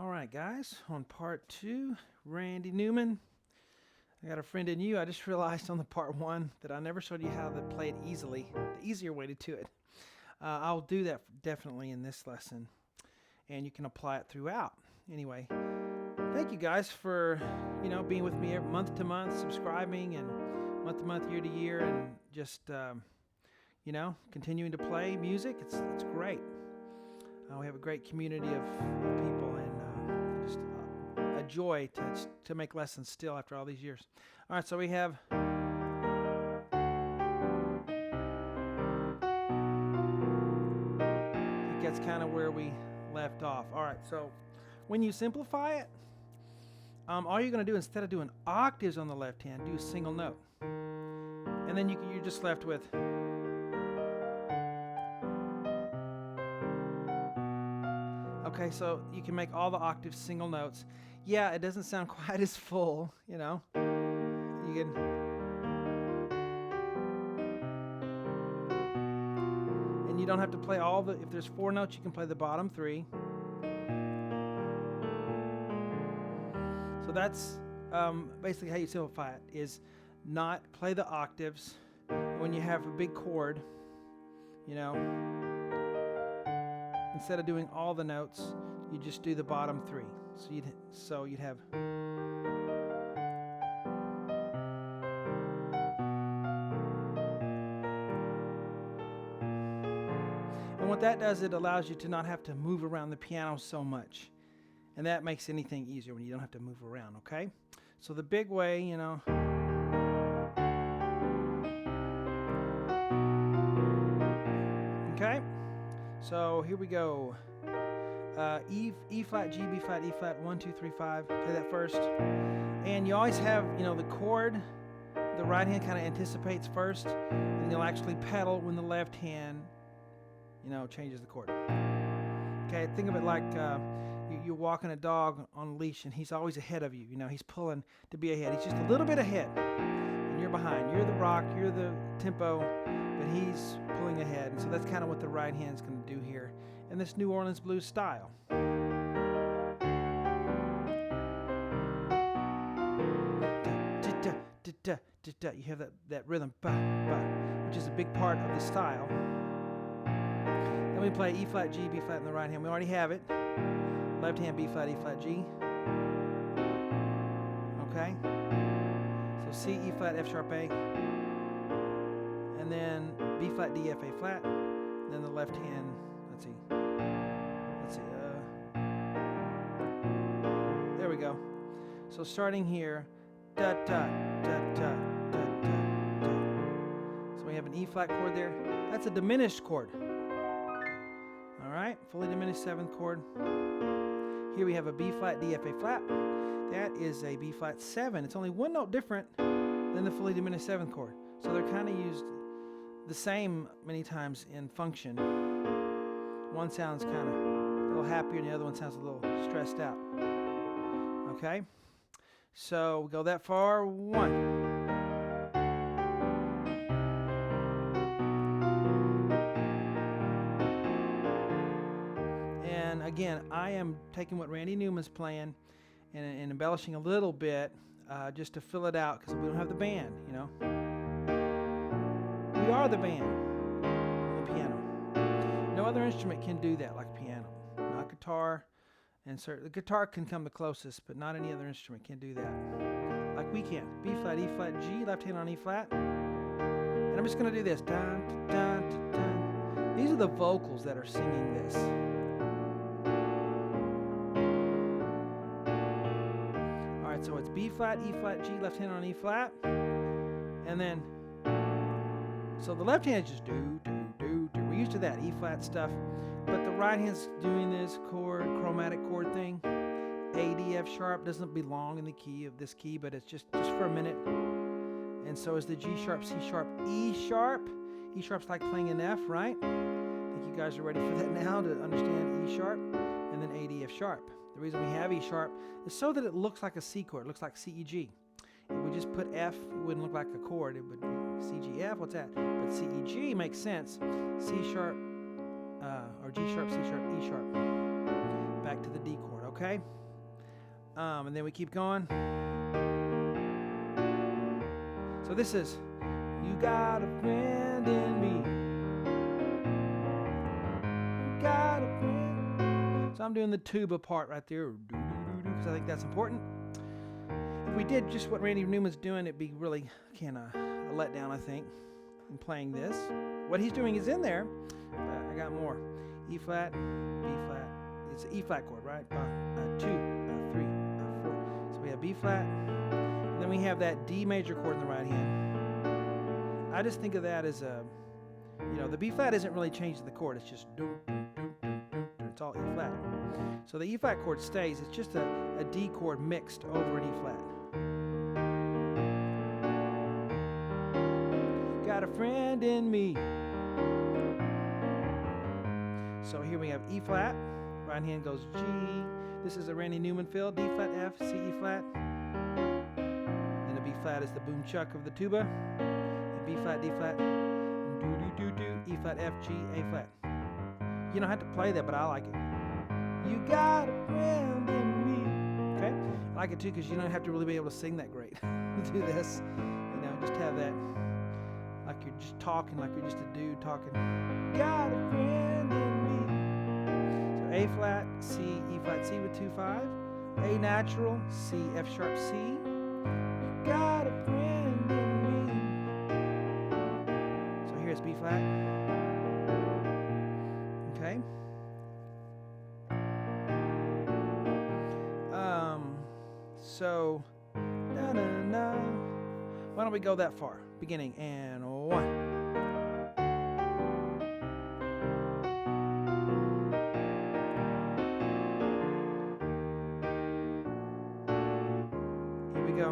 All right, guys, on part 2, Randy Newman. I got a friend in you. I just realized on the part 1 that I never showed you how to play it easily, the easier way to do it. I'll do that definitely in this lesson, and you can apply it throughout. Anyway, thank you guys for, being with me month to month, subscribing, and month to month, year to year, and just, continuing to play music. It's great. We have a great community of people, and just a joy to make lessons still after all these years. All right, so we have I think that's kind of where we left off. All right, so when you simplify it, all you're going to do, instead of doing octaves on the left hand, do a single note, and then you're just left with. Okay, so you can make all the octaves single notes. Yeah, it doesn't sound quite as full, You can. And you don't have to play if there's 4 notes, you can play the bottom 3. So that's basically how you simplify it, is not play the octaves. When you have a big chord, instead of doing all the notes, you just do the bottom 3. So you'd have. And what that does, it allows you to not have to move around the piano so much. And that makes anything easier when you don't have to move around, okay? So the big way, Okay? So here we go. E flat, G, B flat, E flat, 1, 2, 3, 5. Play that first. And you always have, the chord, the right hand kind of anticipates first, and you'll actually pedal when the left hand, changes the chord. Okay, think of it like you're walking a dog on a leash, and he's always ahead of you. He's pulling to be ahead. He's just a little bit ahead, and you're behind. You're the rock, you're the tempo, but he's pulling ahead. And so that's kind of what the right hand's going to do here in this New Orleans blues style. You have that rhythm, which is a big part of the style. Then we play E flat, G, B flat in the right hand. We already have it. Left hand, B flat, E flat, G. Okay? So C, E flat, F sharp, A. And then B flat, D, F, A flat. Then the left hand, let's see. There we go. So starting here, da da da da da da da. So we have an E flat chord there. That's a diminished chord. All right, fully diminished 7th chord. Here we have a B flat, D, F, A flat. That is a B flat 7. It's only 1 note different than the fully diminished 7th chord. So they're kind of used the same many times in function. One sounds kind of a little happier, and the other one sounds a little stressed out. Okay? So we go that far. 1. And again, I am taking what Randy Newman's playing and embellishing a little bit just to fill it out, because we don't have the band, We are the band on the piano. No other instrument can do that like piano. Not guitar, and the guitar can come the closest, but not any other instrument can do that like we can. B flat, E flat, G, left hand on E flat. And I'm just going to do this. Dun, dun, dun, dun. These are the vocals that are singing this. All right, so it's B flat, E flat, G, left hand on E flat. And then, so the left hand is just do, do, do, do. We're used to that E flat stuff. But the right hand's doing this chromatic chord thing. A, D, F sharp doesn't belong in the key of this key, but it's just for a minute. And so is the G sharp, C sharp, E sharp. E sharp's like playing an F, right? I think you guys are ready for that now to understand E sharp. And then A, D, F sharp. The reason we have E sharp is so that it looks like a C chord. It looks like C, E, G. If we just put F, it wouldn't look like a chord. It would be C, G, F. What's that? But C, E, G makes sense. C sharp, or G sharp, C sharp, E sharp. Back to the D chord. Okay? And then we keep going. So this is, you got a friend in me. You got a friend. So I'm doing the tuba part right there, because I think that's important. If we did just what Randy Newman's doing, it'd be really kind of a letdown, I think, in playing this. What he's doing is in there, but I got more. E flat, B flat. It's an E flat chord, right? 2, 3, 4. So we have B flat, and then we have that D major chord in the right hand. I just think of that as a, the B flat isn't really changing the chord. It's just do, do, do, do, do, do. It's all E flat. So the E flat chord stays. It's just a D chord mixed over an E flat. Got a friend in me. So here we have E flat. Right hand goes G. This is a Randy Newman fill. D flat, F, C, E flat. Then the B flat is the boom chuck of the tuba. And B flat, D flat. Do do do do. E flat, F, G, A flat. You don't have to play that, but I like it. You got a friend in me. Okay? I like it too because you don't have to really be able to sing that great. Do this. Just have that. Like you're just talking, like you're just a dude talking. Got a friend in me. So A flat, C, E flat, C with 2-5. A natural, C, F sharp, C. You got a friend in me. So here's B flat. Okay. So, na na na. Why don't we go that far? Beginning and 1. Here we go.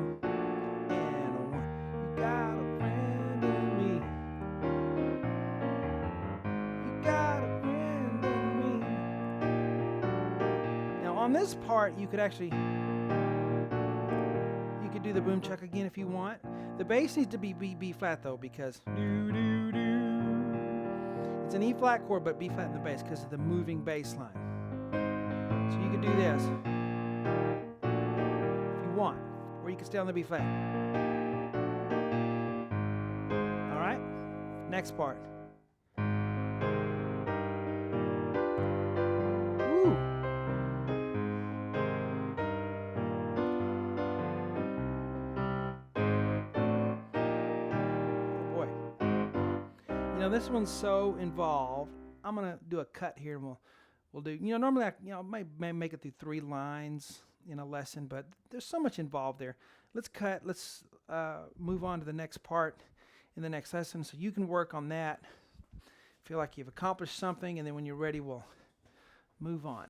And 1. You got a friend in me. You got a friend in me. Now on this part, you could actually, you could do the boom chuck again if you want. The bass needs to be B flat though, because do do do. It's an E flat chord, but B flat in the bass because of the moving bass line. So you could do this if you want, or you can stay on the B flat. All right. Next part. Woo. This one's so involved. I'm gonna do a cut here, and we'll do. Normally I may make it through 3 lines in a lesson, but there's so much involved there. Let's cut. Let's move on to the next part in the next lesson, so you can work on that. Feel like you've accomplished something, and then when you're ready, we'll move on.